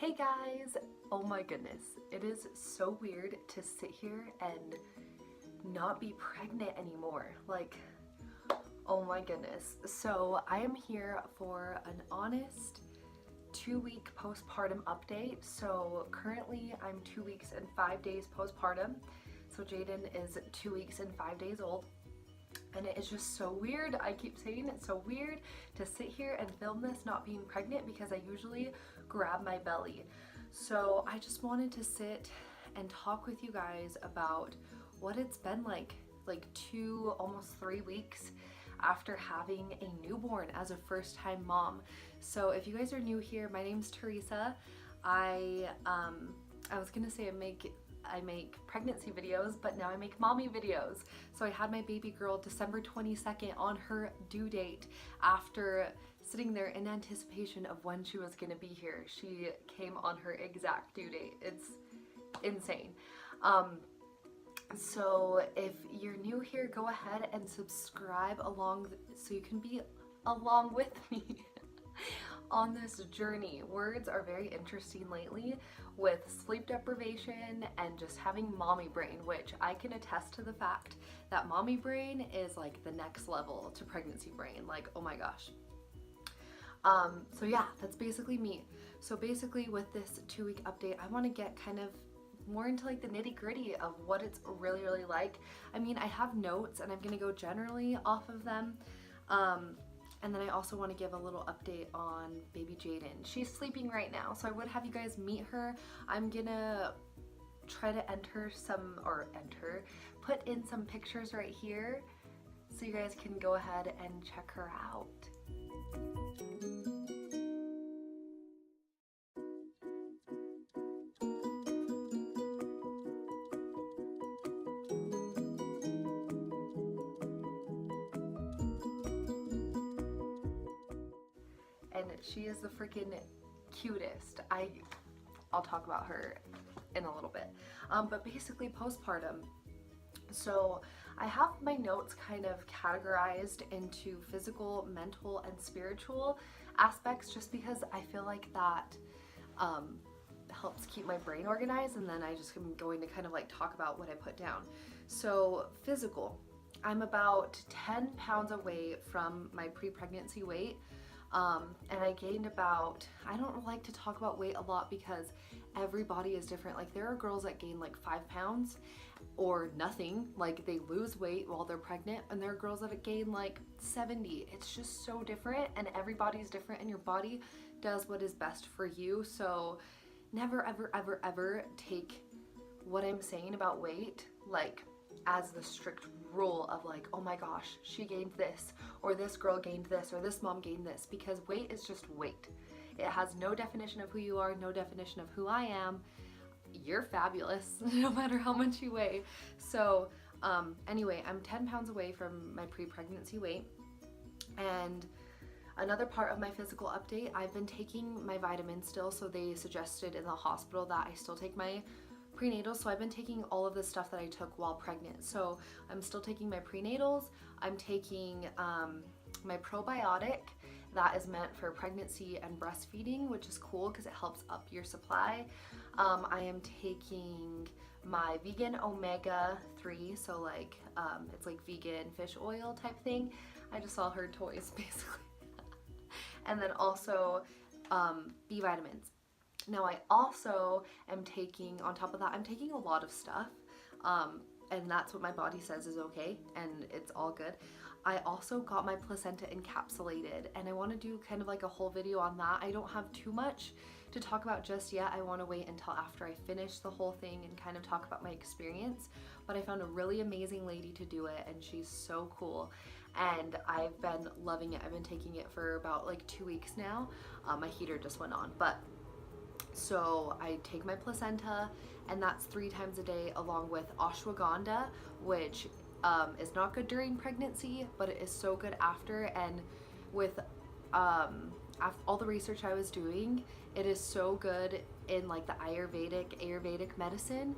Hey guys! Oh my goodness, it is so weird to sit here and not be pregnant anymore. Like, oh my goodness. So I am here for an honest 2-week postpartum update. So currently I'm 2 weeks and 5 days postpartum. So Jayden is 2 weeks and 5 days old. And it is just so weird. I keep saying it's so weird to sit here and film this not being pregnant because I usually grab my belly. So I just wanted to sit and talk with you guys about what it's been like 2, almost 3 weeks after having a newborn as a first-time mom. So if you guys are new here, my name's Teresa. I was gonna say I make pregnancy videos, but now I make mommy videos. So I had my baby girl December 22nd on her due date after sitting there in anticipation of when she was gonna be here. She came on her exact due date. It's insane. So if you're new here, go ahead and subscribe so you can be along with me on this journey. Words are very interesting lately with sleep deprivation and just having mommy brain, which I can attest to the fact that mommy brain is like the next level to pregnancy brain. Like, oh my gosh. So yeah, that's basically me. So basically with this 2-week update, I want to get kind of more into like the nitty-gritty of what it's really like. I mean, I have notes and I'm gonna go generally off of them. And then I also want to give a little update on baby Jayden. She's sleeping right now, so I would have you guys meet her. I'm gonna try to put in some pictures right here so you guys can go ahead and check her out. And she is the freaking cutest. I'll talk about her in a little bit. But basically postpartum. So I have my notes kind of categorized into physical, mental, and spiritual aspects just because I feel like that helps keep my brain organized, and then I just am going to kind of like talk about what I put down. So physical, I'm about 10 pounds away from my pre-pregnancy weight. And I gained about, I don't like to talk about weight a lot because every body is different. Like there are girls that gain like 5 pounds or nothing, like they lose weight while they're pregnant, and there are girls that gain like 70. It's just so different, and everybody's different, and your body does what is best for you. So never ever take what I'm saying about weight like as the strict rule of like, oh my gosh, she gained this, or this girl gained this, or this mom gained this, because weight is just weight. It has no definition of who you are, no definition of who I am. You're fabulous no matter how much you weigh. So anyway, I'm 10 pounds away from my pre-pregnancy weight. And another part of my physical update, I've been taking my vitamins still, so they suggested in the hospital that I still take my prenatals. So I've been taking all of the stuff that I took while pregnant. So I'm still taking my prenatals. I'm taking my probiotic that is meant for pregnancy and breastfeeding, which is cool because it helps up your supply. I am taking my vegan omega-3, so like it's like vegan fish oil type thing. I just saw her toys basically. And then also B vitamins. Now I also am taking, on top of that, I'm taking a lot of stuff, and that's what my body says is okay, and it's all good. I also got my placenta encapsulated, and I want to do kind of like a whole video on that. I don't have too much to talk about just yet. I want to wait until after I finish the whole thing and kind of talk about my experience, but I found a really amazing lady to do it, and she's so cool, and I've been loving it. I've been taking it for about like 2 weeks now. My heater just went on, but so I take my placenta, and that's 3 times a day, along with ashwagandha, which is not good during pregnancy, but it is so good after. And with all the research I was doing, it is so good in like the Ayurvedic medicine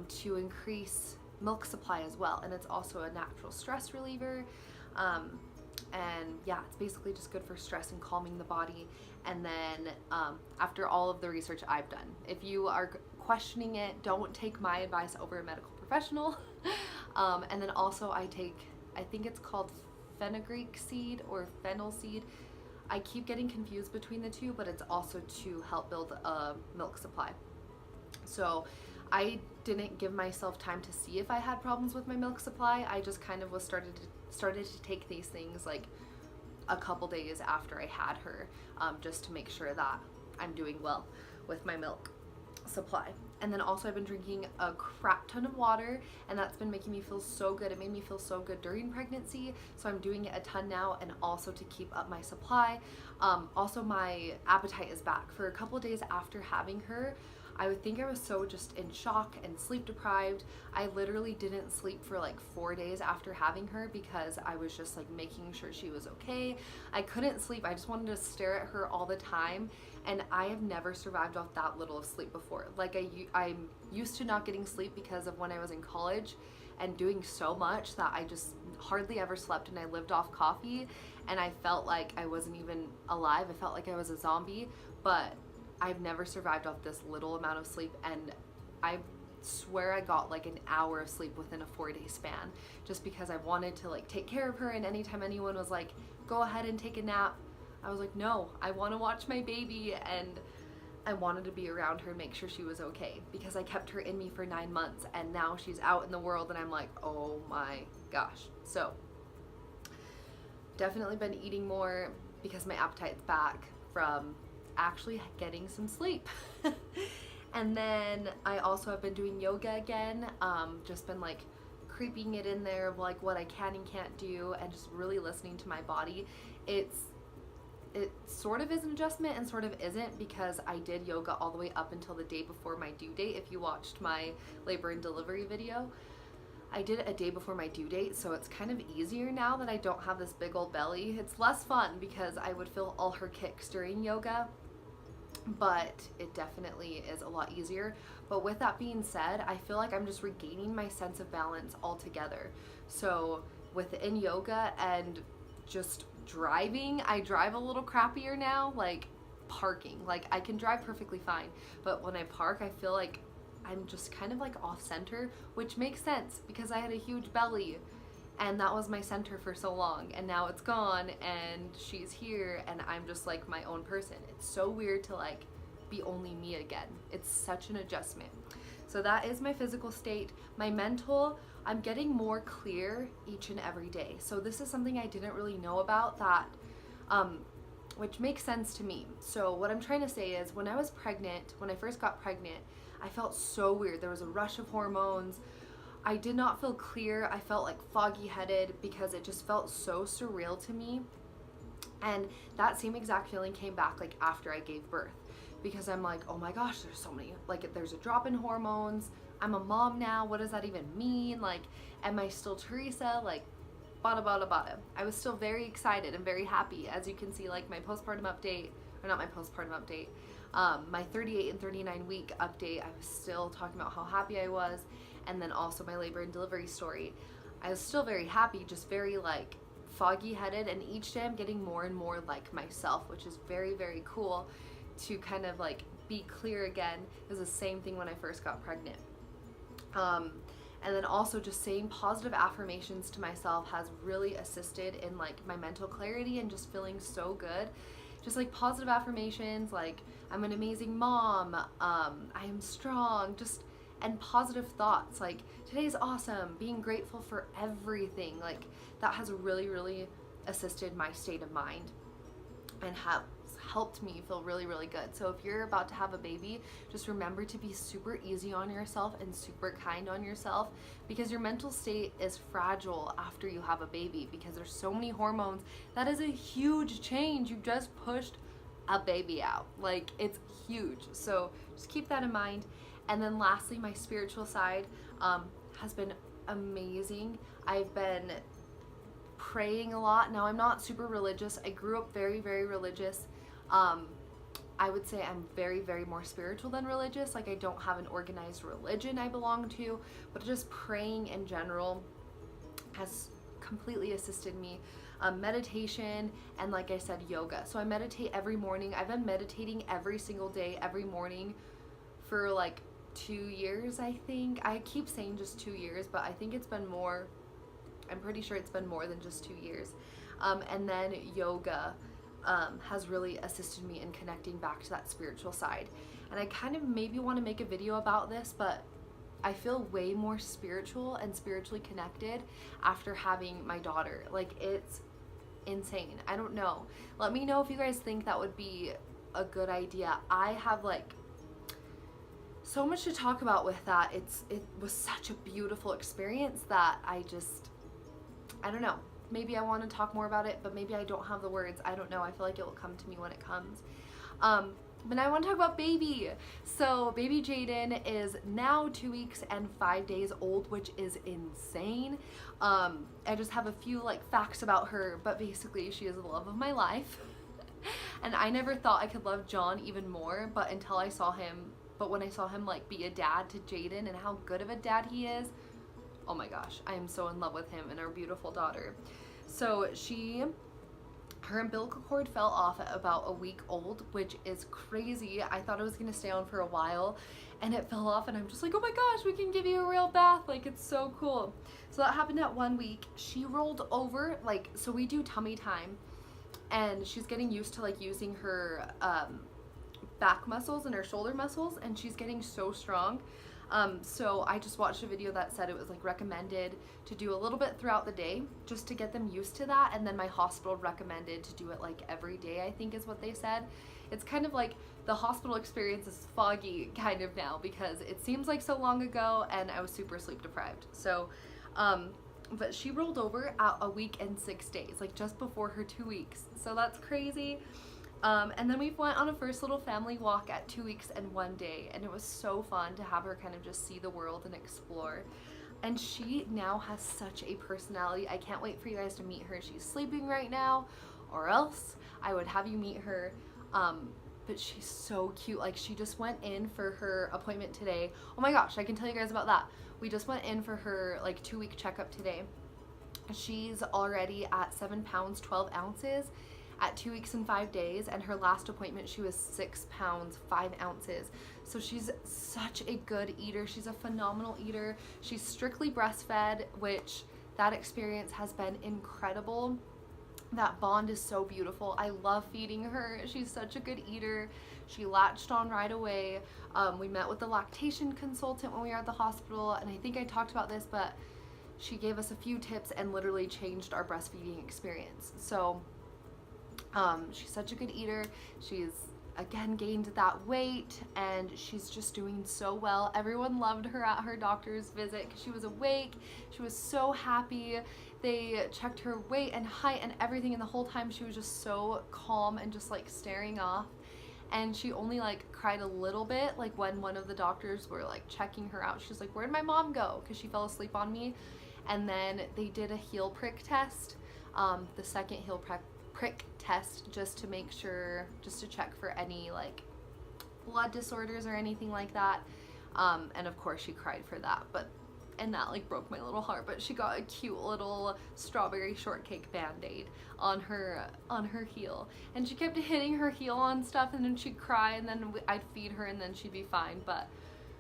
to increase milk supply as well, and it's also a natural stress reliever. And yeah, it's basically just good for stress and calming the body. And then after all of the research I've done, if you are questioning it, don't take my advice over a medical professional. And then also I think it's called fenugreek seed or fennel seed. I keep getting confused between the two, but it's also to help build a milk supply. So I didn't give myself time to see if I had problems with my milk supply. I just kind of started to take these things like a couple days after I had her, just to make sure that I'm doing well with my milk supply. And then also I've been drinking a crap ton of water, and that's been making me feel so good. It made me feel so good during pregnancy, so I'm doing it a ton now, and also to keep up my supply. Also my appetite is back. For a couple days after having her, I would think I was so just in shock and sleep deprived. I literally didn't sleep for like 4 days after having her because I was just like making sure she was okay. I couldn't sleep. I just wanted to stare at her all the time. And I have never survived off that little of sleep before. Like I'm used to not getting sleep because of when I was in college and doing so much that I just hardly ever slept, and I lived off coffee, and I felt like I wasn't even alive. I felt like I was a zombie, but I've never survived off this little amount of sleep, and I swear I got like an hour of sleep within a 4-day span, just because I wanted to like take care of her. And anytime anyone was like, go ahead and take a nap, I was like, no, I want to watch my baby, and I wanted to be around her and make sure she was okay, because I kept her in me for 9 months, and now she's out in the world, and I'm like, oh my gosh. So definitely been eating more because my appetite's back from actually getting some sleep. And then I also have been doing yoga again, just been like creeping it in there of like what I can and can't do, and just really listening to my body. It sort of is an adjustment and sort of isn't, because I did yoga all the way up until the day before my due date. If you watched my labor and delivery video, I did it a day before my due date, so it's kind of easier now that I don't have this big old belly. It's less fun because I would feel all her kicks during yoga, but it definitely is a lot easier. But with that being said, I feel like I'm just regaining my sense of balance altogether. So within yoga and just driving, I drive a little crappier now. Like parking, like I can drive perfectly fine, but when I park, I feel like I'm just kind of like off center, which makes sense because I had a huge belly and that was my center for so long, and now it's gone and she's here and I'm just like my own person. It's so weird to like be only me again. It's such an adjustment. So that is my physical state. My mental, I'm getting more clear each and every day. So this is something I didn't really know about, that which makes sense to me. So what I'm trying to say is, when I was pregnant, when I first got pregnant, I felt so weird. There was a rush of hormones. I did not feel clear. I felt like foggy headed because it just felt so surreal to me. And that same exact feeling came back like after I gave birth, because I'm like, oh my gosh, there's so many, like there's a drop in hormones. I'm a mom now. What does that even mean? Like, am I still Teresa? Like, bada bada bada. I was still very excited and very happy. As you can see, like my postpartum update, or not my postpartum update, my 38 and 39 week update, I was still talking about how happy I was. And then also my labor and delivery story, I was still very happy, just very like foggy headed. And each day I'm getting more and more like myself, which is very, very cool to kind of like be clear again. It was the same thing when I first got pregnant. And then also just saying positive affirmations to myself has really assisted in like my mental clarity and just feeling so good. Just like positive affirmations like, I'm an amazing mom, I am strong, just, and positive thoughts like, today's awesome, being grateful for everything. Like that has really, really assisted my state of mind and has helped me feel really, really good. So if you're about to have a baby, just remember to be super easy on yourself and super kind on yourself, because your mental state is fragile after you have a baby because there's so many hormones. That is a huge change. You just pushed a baby out. Like, it's huge. So just keep that in mind. And then lastly, my spiritual side has been amazing. I've been praying a lot. Now, I'm not super religious. I grew up very, very religious. I would say I'm very, very more spiritual than religious. Like, I don't have an organized religion I belong to, but just praying in general has completely assisted me. meditation, and like I said, yoga. So I meditate every morning. I've been meditating every single day, every morning for like 2 years, I think. I keep saying just 2 years, but I think it's been more. I'm pretty sure it's been more than just 2 years. And then yoga has really assisted me in connecting back to that spiritual side. And I kind of maybe want to make a video about this, but I feel way more spiritual and spiritually connected after having my daughter. Like, it's insane. I don't know. Let me know if you guys think that would be a good idea. I have like so much to talk about with that. It was such a beautiful experience that I don't know. Maybe I want to talk more about it, but maybe I don't have the words. I don't know. I feel like it will come to me when it comes. But now I want to talk about baby. So baby Jayden is now 2 weeks and 5 days old, which is insane. I just have a few like facts about her, but basically she is the love of my life. And I never thought I could love John even more, but when I saw him like be a dad to Jayden and how good of a dad he is, oh my gosh, I am so in love with him and our beautiful daughter. So her umbilical cord fell off at about a week old, which is crazy. I thought it was gonna stay on for a while, and it fell off, and I'm just like, oh my gosh, we can give you a real bath. Like, it's so cool. So that happened at 1 week. She rolled over, like, so we do tummy time, and she's getting used to like using her back muscles and her shoulder muscles, and she's getting so strong. So I just watched a video that said it was like recommended to do a little bit throughout the day just to get them used to that, and then my hospital recommended to do it like every day, I think is what they said. It's kind of like the hospital experience is foggy kind of now because it seems like so long ago and I was super sleep deprived. So but she rolled over at a week and 6 days, like just before her 2 weeks, so that's crazy. And then we went on a first little family walk at 2 weeks and 1 day, and it was so fun to have her kind of just see the world and explore. And she now has such a personality. I can't wait for you guys to meet her. She's sleeping right now, or else I would have you meet her. But she's so cute. Like, she just went in for her appointment today. Oh my gosh, I can tell you guys about that. We just went in for her like 2-week checkup today. She's already at 7 pounds 12 ounces at 2 weeks and 5 days, and her last appointment she was 6 pounds 5 ounces. So she's such a good eater. She's a phenomenal eater. She's strictly breastfed, which that experience has been incredible. That bond is so beautiful. I love feeding her. She's such a good eater. She latched on right away. We met with the lactation consultant when we were at the hospital, and I think I talked about this, but she gave us a few tips and literally changed our breastfeeding experience. So she's such a good eater. She's again gained that weight, and she's just doing so well. Everyone loved her at her doctor's visit because she was awake. She was so happy. They checked her weight and height and everything, and the whole time she was just so calm and just like staring off. And she only like cried a little bit, like when one of the doctors were like checking her out. She's like, where'd my mom go? Because she fell asleep on me. And then they did a heel prick test, the second heel prick test, just to make sure, just to check for any like blood disorders or anything like that. And of course she cried for that, and that like broke my little heart. But she got a cute little strawberry shortcake band-aid on her heel, and she kept hitting her heel on stuff, and then she'd cry, and then I'd feed her, and then she'd be fine. But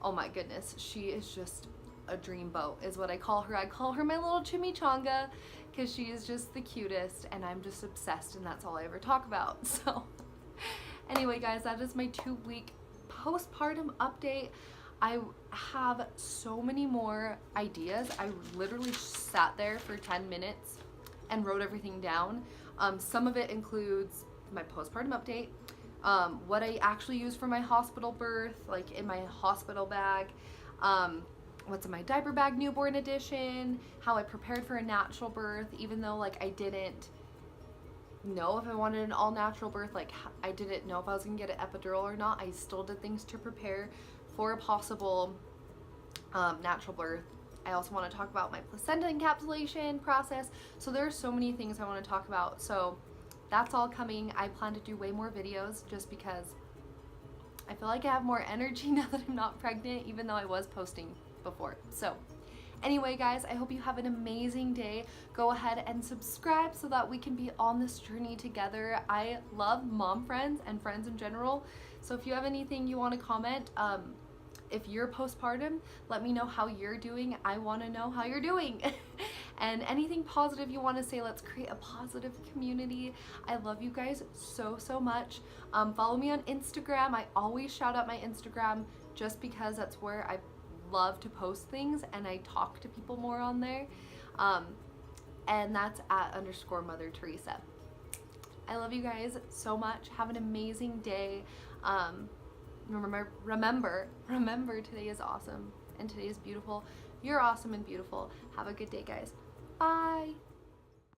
oh my goodness, she is just a dreamboat is what I call her. I call her my little chimichanga because she is just the cutest, and I'm just obsessed, and that's all I ever talk about. So anyway guys, that is my 2-week postpartum update. I have so many more ideas. I literally sat there for 10 minutes and wrote everything down. Some of it includes my postpartum update, what I actually used for my hospital birth, like in my hospital bag, what's in my diaper bag newborn edition, how I prepared for a natural birth, even though like I didn't know if I wanted an all natural birth. Like, I didn't know if I was gonna get an epidural or not. I still did things to prepare for a possible natural birth. I also want to talk about my placenta encapsulation process. So there are so many things I want to talk about. So that's all coming. I plan to do way more videos just because I feel like I have more energy now that I'm not pregnant, even though I was posting before. So Anyway, guys, I hope you have an amazing day. Go ahead and subscribe so that we can be on this journey together. I love mom friends and friends in general. So if you have anything you want to comment, if you're postpartum, let me know how you're doing. I want to know how you're doing. And anything positive you want to say, let's create a positive community. I love you guys so, so much. Follow me on Instagram. I always shout out my Instagram just because that's where I love to post things and I talk to people more on there. And that's at _Mother Teresa. I love you guys so much. Have an amazing day. Remember, today is awesome and today is beautiful. You're awesome and beautiful. Have a good day, guys. Bye.